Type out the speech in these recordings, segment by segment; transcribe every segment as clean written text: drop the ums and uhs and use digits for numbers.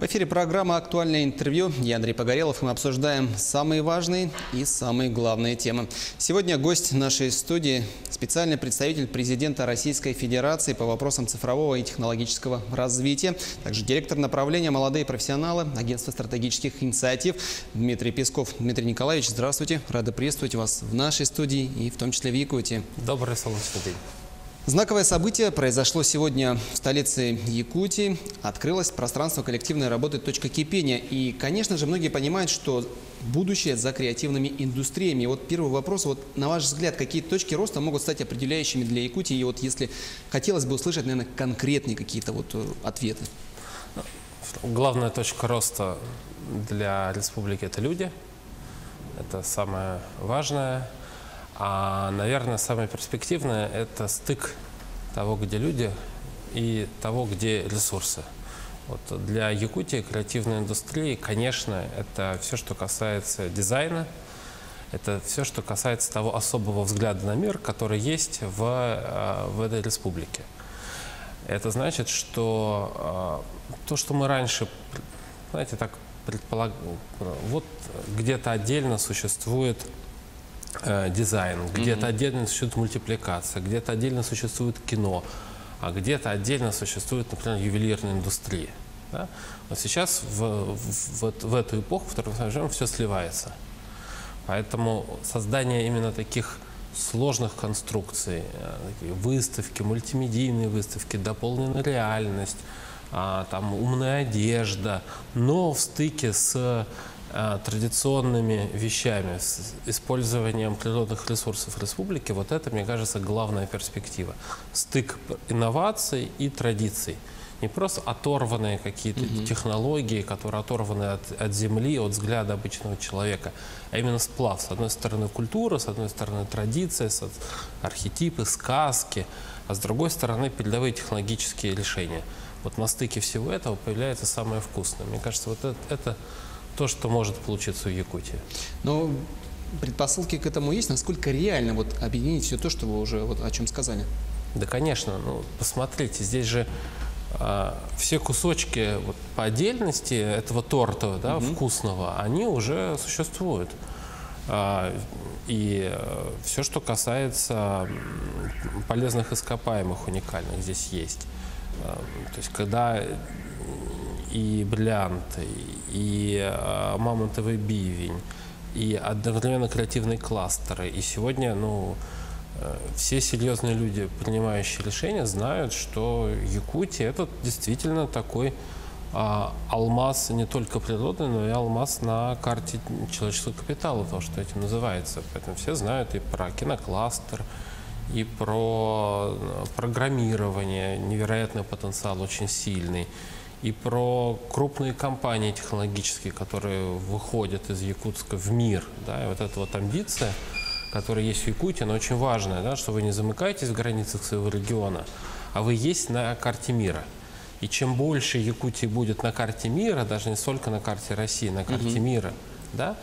В эфире программа «Актуальное интервью». Я Андрей Погорелов, и мы обсуждаем самые важные и самые главные темы. Сегодня гость нашей студии – специальный представитель президента Российской Федерации по вопросам цифрового и технологического развития, также директор направления «Молодые профессионалы» Агентства стратегических инициатив Дмитрий Песков. Дмитрий Николаевич, здравствуйте. Рады приветствовать вас в нашей студии и в том числе в Якутии. Добрый солнечный день. Знаковое событие произошло сегодня в столице Якутии. Открылось пространство коллективной работы «Точка кипения». И, конечно же, многие понимают, что будущее за креативными индустриями. И вот первый вопрос. Вот, на ваш взгляд, какие точки роста могут стать определяющими для Якутии? И вот если хотелось бы услышать, наверное, конкретные какие-то вот ответы. Главная точка роста для республики – это люди. Это самое важное. А, наверное, самое перспективное – это стык того, где люди, и того, где ресурсы. Вот для Якутии креативной индустрии, конечно, это все, что касается дизайна, это все, что касается того особого взгляда на мир, который есть в этой республике. Это значит, что то, что мы раньше, знаете, так предполагали, вот где-то отдельно существует дизайн, где-то отдельно существует мультипликация, где-то отдельно существует кино, а где-то отдельно существует, например, ювелирная индустрия. Да? Вот сейчас в эту эпоху, в которой мы с вами живем, все сливается. Поэтому создание именно таких сложных конструкций, выставки, мультимедийные выставки, дополненная реальность, там умная одежда, но в стыке с традиционными вещами, с использованием природных ресурсов республики, вот это, мне кажется, главная перспектива. Стык инноваций и традиций. Не просто оторванные какие-то технологии, которые оторваны от земли, от взгляда обычного человека, а именно сплав. С одной стороны культура, с одной стороны традиция, архетипы, сказки, а с другой стороны передовые технологические решения. Вот на стыке всего этого появляется самое вкусное. Мне кажется, вот это то, что может получиться в Якутии. Но предпосылки к этому есть? Насколько реально вот объединить все то, что вы уже вот о чем сказали? Да, конечно. Ну, посмотрите, здесь же все кусочки вот, по отдельности этого торта, да, вкусного, они уже существуют. И все, что касается полезных ископаемых, уникальных, здесь есть. То есть, когда и бриллианты, и мамонтовый бивень, и одновременно креативные кластеры. И сегодня, все серьезные люди, принимающие решения, знают, что Якутия – это действительно такой алмаз не только природный, но и алмаз на карте человеческого капитала, то, что этим называется. Поэтому все знают и про кинокластер, и про программирование, невероятный потенциал, очень сильный, и про крупные компании технологические, которые выходят из Якутска в мир. Да, и вот эта вот амбиция, которая есть в Якутии, она очень важная, да, что вы не замыкаетесь в границах своего региона, а вы есть на карте мира. И чем больше Якутии будет на карте мира, даже не столько на карте России, на карте мира, да,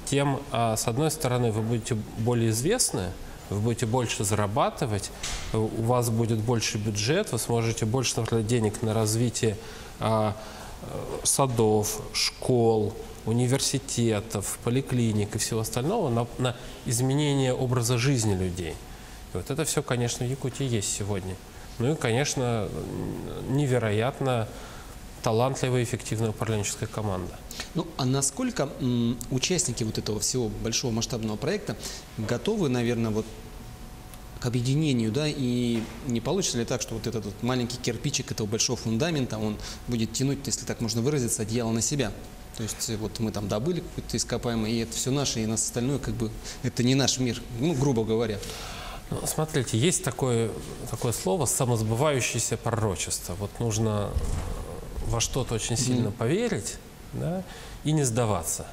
тем, с одной стороны, вы будете более известны, вы будете больше зарабатывать, у вас будет больше бюджет, вы сможете больше направлять денег на развитие садов, школ, университетов, поликлиник и всего остального, на изменение образа жизни людей. И вот это все, конечно, в Якутии есть сегодня. Ну и, конечно, невероятно талантливая и эффективная управленческая команда. Ну, а насколько участники вот этого всего большого масштабного проекта готовы, наверное, вот к объединению, да, и не получится ли так, что вот этот вот маленький кирпичик этого большого фундамента, он будет тянуть, если так можно выразиться, одеяло на себя? То есть вот мы там добыли какой-то ископаемый, и это все наше, и нас остальное как бы это не наш мир, грубо говоря. Ну, смотрите, есть такое слово «самосбывающееся пророчество». Вот нужно во что-то очень сильно поверить, да, и не сдаваться.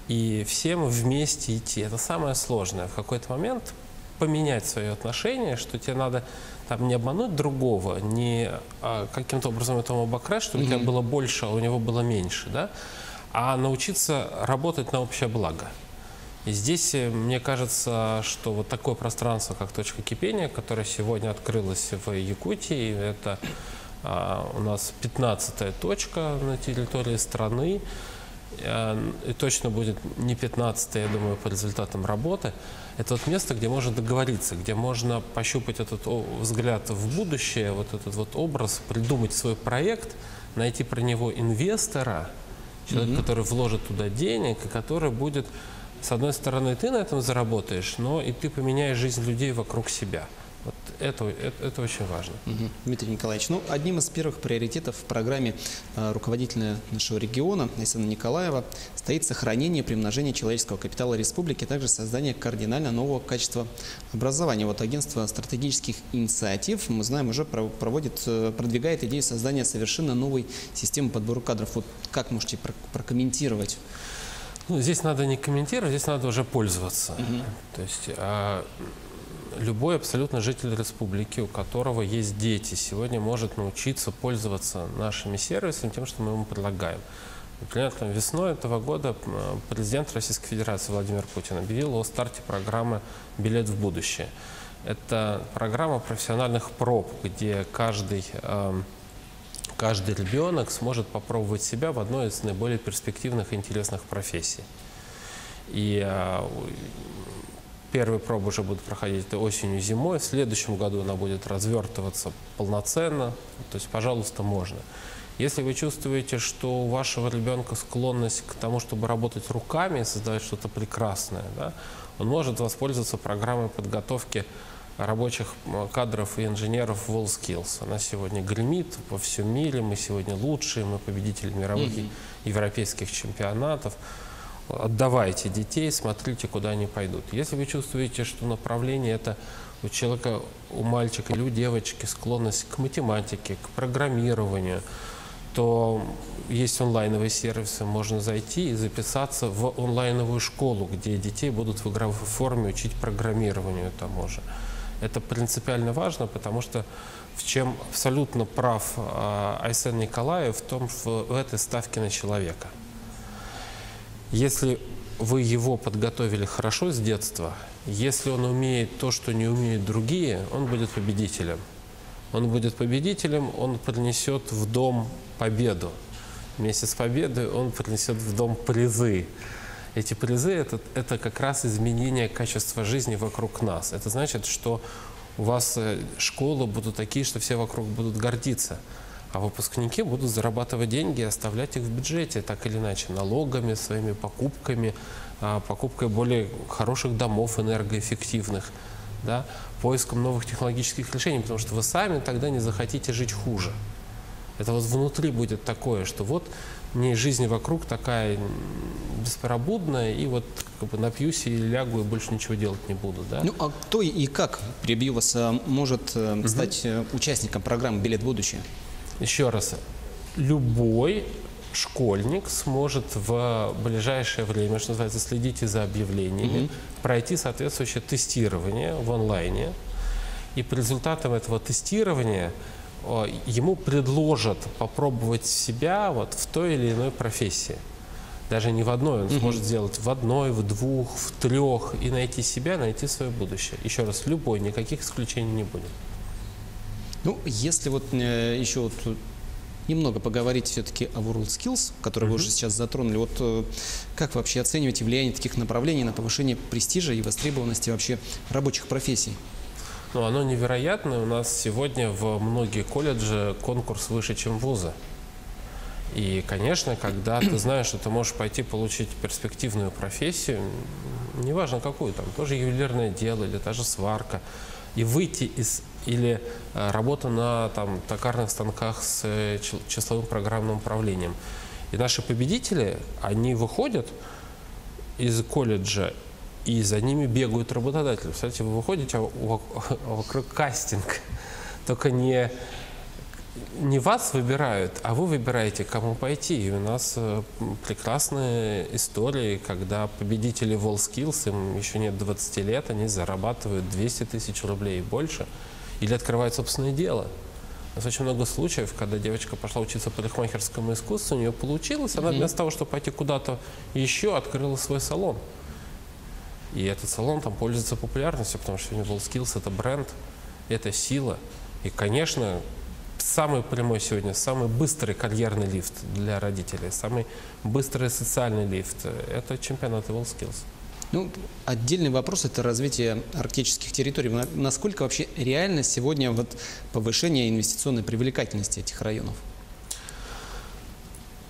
И всем вместе идти. Это самое сложное. В какой-то момент поменять свое отношение, что тебе надо там не обмануть другого, не каким-то образом этому обокрасть, чтобы у тебя было больше, а у него было меньше, да, а научиться работать на общее благо. И здесь, мне кажется, что вот такое пространство, как «Точка кипения», которое сегодня открылось в Якутии, это У нас 15-я точка на территории страны. И точно будет не 15-я, я думаю, по результатам работы. Это вот место, где можно договориться, где можно пощупать этот взгляд в будущее, вот этот вот образ, придумать свой проект, найти про него инвестора, человека, который вложит туда денег, и который будет, с одной стороны, ты на этом заработаешь, но и ты поменяешь жизнь людей вокруг себя. Вот это очень важно. Дмитрий Николаевич, ну, одним из первых приоритетов в программе руководителя нашего региона Айсена Николаева стоит сохранение и приумножение человеческого капитала республики, а также создание кардинально нового качества образования. Вот агентство стратегических инициатив, мы знаем, уже продвигает идею создания совершенно новой системы подбора кадров. Вот как можете прокомментировать? Ну, здесь надо не комментировать, здесь надо уже пользоваться. То есть любой абсолютно житель республики, у которого есть дети, сегодня может научиться пользоваться нашими сервисами, тем, что мы ему предлагаем. Например, весной этого года президент Российской Федерации Владимир Путин объявил о старте программы «Билет в будущее». Это программа профессиональных проб, где каждый ребенок сможет попробовать себя в одной из наиболее перспективных и интересных профессий. И первые пробы уже будут проходить осенью и зимой. В следующем году она будет развертываться полноценно. То есть, пожалуйста, можно. Если вы чувствуете, что у вашего ребенка склонность к тому, чтобы работать руками и создавать что-то прекрасное, да, он может воспользоваться программой подготовки рабочих кадров и инженеров WorldSkills. Она сегодня гремит во всем мире. Мы сегодня лучшие, мы победители мировых и европейских чемпионатов. Отдавайте детей, смотрите, куда они пойдут. Если вы чувствуете, что направление это у человека, у мальчика или у девочки склонность к математике, к программированию, то есть онлайновые сервисы, можно зайти и записаться в онлайновую школу, где детей будут в игровой форме учить программированию тому же. Это принципиально важно, потому что в чем абсолютно прав Айсен Николаев, в том, в этой ставке на человека. Если вы его подготовили хорошо с детства, если он умеет то, что не умеют другие, он будет победителем. Он будет победителем, он принесет в дом победу. Вместе с победой он принесет в дом призы. Эти призы это как раз изменение качества жизни вокруг нас. Это значит, что у вас школы будут такие, что все вокруг будут гордиться. А выпускники будут зарабатывать деньги и оставлять их в бюджете, так или иначе, налогами, своими покупками, покупкой более хороших домов энергоэффективных, да, поиском новых технологических решений, потому что вы сами тогда не захотите жить хуже. Это вот внутри будет такое, что вот мне жизнь вокруг такая беспробудная, и вот как бы напьюсь и лягу, и больше ничего делать не буду. Да? Ну, а кто и как, перебью вас, может стать участником программы «Билет в будущее»? Еще раз, любой школьник сможет в ближайшее время, что называется, следите за объявлениями, пройти соответствующее тестирование в онлайне. И по результатам этого тестирования ему предложат попробовать себя вот в той или иной профессии. Даже не в одной, он сможет сделать в одной, в двух, в трех и найти себя, найти свое будущее. Еще раз, любой, никаких исключений не будет. Ну, если вот еще вот немного поговорить все-таки о WorldSkills, который вы уже сейчас затронули, вот как вы вообще оцениваете влияние таких направлений на повышение престижа и востребованности вообще рабочих профессий? Ну, оно невероятное. У нас сегодня в многие колледжи конкурс выше, чем вузы. И, конечно, когда ты знаешь, что ты можешь пойти получить перспективную профессию, неважно какую, там тоже ювелирное дело или та же сварка, и выйти из или работа на там токарных станках с числовым программным управлением. И наши победители, они выходят из колледжа, и за ними бегают работодатели. Кстати, вы выходите, а вокруг кастинг. Только не вас выбирают, а вы выбираете, кому пойти. И у нас прекрасные истории, когда победители WorldSkills, им еще нет 20 лет, они зарабатывают 200 тысяч рублей и больше. Или открывают собственное дело. У нас очень много случаев, когда девочка пошла учиться парикмахерскому искусству, у нее получилось, она вместо того, чтобы пойти куда-то еще, открыла свой салон. И этот салон там пользуется популярностью, потому что WorldSkills — это бренд, это сила. И, конечно, самый прямой сегодня, самый быстрый карьерный лифт для родителей, самый быстрый социальный лифт – это чемпионат WorldSkills. Ну, отдельный вопрос – это развитие арктических территорий. Насколько вообще реально сегодня вот повышение инвестиционной привлекательности этих районов?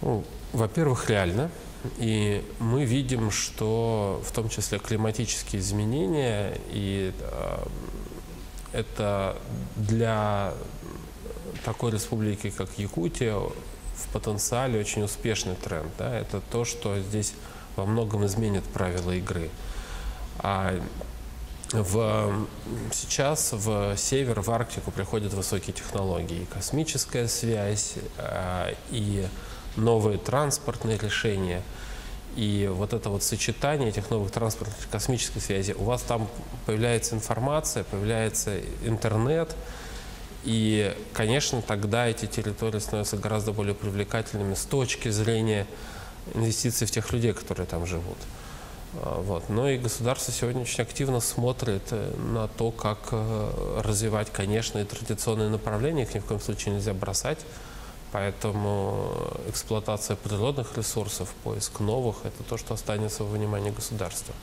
Ну, во-первых, реально. И мы видим, что в том числе климатические изменения, и это для такой республики, как Якутия, в потенциале очень успешный тренд. Да? Это то, что здесь во многом изменит правила игры. Сейчас в север, в Арктику приходят высокие технологии, и космическая связь, и новые транспортные решения. И вот это вот сочетание этих новых транспортных и космической связи, у вас там появляется информация, появляется интернет, и, конечно, тогда эти территории становятся гораздо более привлекательными с точки зрения инвестиций в тех людей, которые там живут. Вот. Но и государство сегодня очень активно смотрит на то, как развивать, конечно, и традиционные направления, их ни в коем случае нельзя бросать. Поэтому эксплуатация природных ресурсов, поиск новых – это то, что останется во внимании государства.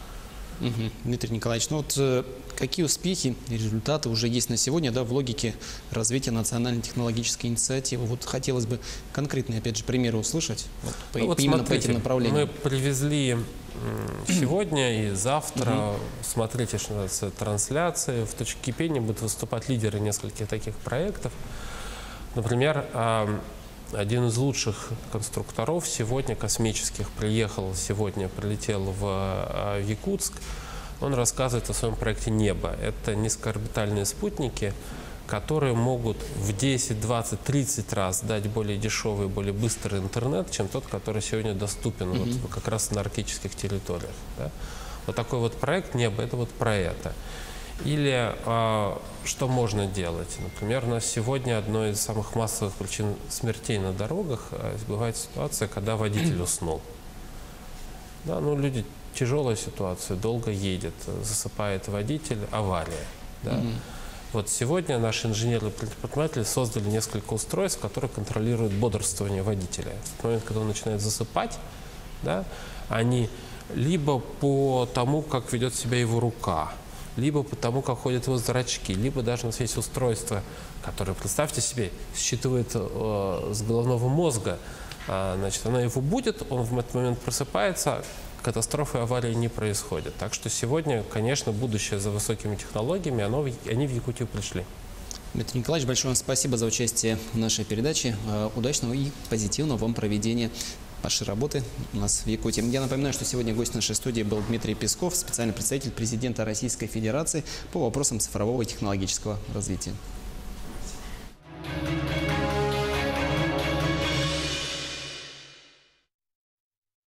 Дмитрий Николаевич, ну вот какие успехи и результаты уже есть на сегодня, да, в логике развития национальной технологической инициативы? Вот хотелось бы конкретные, опять же, примеры услышать именно по этим направлениям. Мы привезли сегодня и завтра, смотрите, что называется, трансляции. В «Точке кипения» будут выступать лидеры нескольких таких проектов. Например, один из лучших конструкторов сегодня космических прилетел в Якутск. Он рассказывает о своем проекте «Небо». Это низкоорбитальные спутники, которые могут в 10, 20, 30 раз дать более дешевый, более быстрый интернет, чем тот, который сегодня доступен вот как раз на арктических территориях. Да? Вот такой вот проект «Небо» — это вот про это. Или что можно делать? Например, у нас сегодня одной из самых массовых причин смертей на дорогах бывает ситуация, когда водитель уснул. Да, ну, люди, тяжелая ситуация, долго едет, засыпает водитель, авария. Да? Вот сегодня наши инженеры-предприниматели создали несколько устройств, которые контролируют бодрствование водителя. В тот момент, когда он начинает засыпать, да, они либо по тому, как ведет себя его рука, либо по тому, как ходят его зрачки, либо даже у нас есть устройство, которое, представьте себе, считывает с головного мозга. Значит, она его будет, он в этот момент просыпается, катастрофы и аварии не происходят. Так что сегодня, конечно, будущее за высокими технологиями, они в Якутию пришли. Дмитрий Николаевич, большое вам спасибо за участие в нашей передаче. Удачного и позитивного вам проведения вашей работы у нас в Якутии. Я напоминаю, что сегодня гость нашей студии был Дмитрий Песков, специальный представитель президента Российской Федерации по вопросам цифрового и технологического развития.